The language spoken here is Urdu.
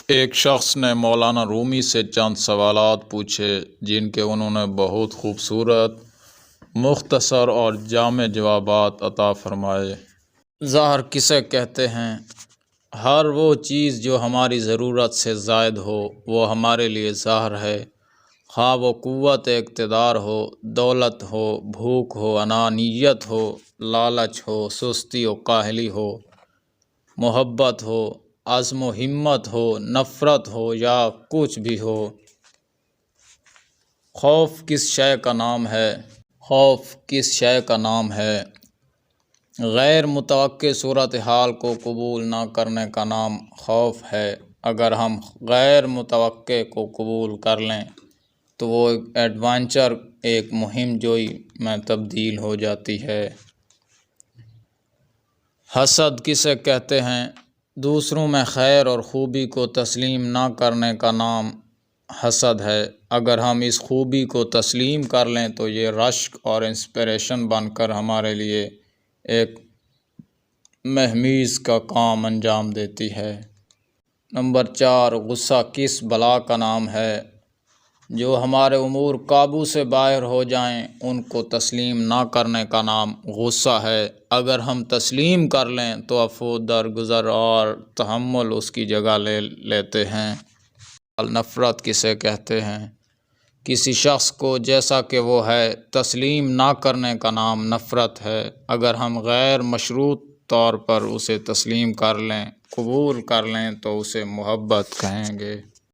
ایک شخص نے مولانا رومی سے چند سوالات پوچھے جن کے انہوں نے بہت خوبصورت، مختصر اور جامع جوابات عطا فرمائے۔ ظاہر کسے کہتے ہیں؟ ہر وہ چیز جو ہماری ضرورت سے زائد ہو وہ ہمارے لیے ظاہر ہے، خواہ وہ قوت اقتدار ہو، دولت ہو، بھوک ہو، انانیت ہو، لالچ ہو، سستی و کاہلی ہو، محبت ہو، عزم و ہمت ہو، نفرت ہو یا کچھ بھی ہو۔ خوف کس شے کا نام ہے؟ خوف کس شے کا نام ہے؟ غیر متوقع صورتحال کو قبول نہ کرنے کا نام خوف ہے۔ اگر ہم غیر متوقع کو قبول کر لیں تو وہ ایڈونچر ایک مہم جوئی میں تبدیل ہو جاتی ہے۔ حسد کسے کہتے ہیں؟ دوسروں میں خیر اور خوبی کو تسلیم نہ کرنے کا نام حسد ہے۔ اگر ہم اس خوبی کو تسلیم کر لیں تو یہ رشک اور انسپریشن بن کر ہمارے لیے ایک مہمیز کا کام انجام دیتی ہے۔ نمبر 4، غصہ کس بلا کا نام ہے؟ جو ہمارے امور قابو سے باہر ہو جائیں ان کو تسلیم نہ کرنے کا نام غصہ ہے۔ اگر ہم تسلیم کر لیں تو عفو درگزر اور تحمل اس کی جگہ لے لیتے ہیں۔ نفرت کسے کہتے ہیں؟ کسی شخص کو جیسا کہ وہ ہے تسلیم نہ کرنے کا نام نفرت ہے۔ اگر ہم غیر مشروط طور پر اسے تسلیم کر لیں، قبول کر لیں تو اسے محبت کہیں گے۔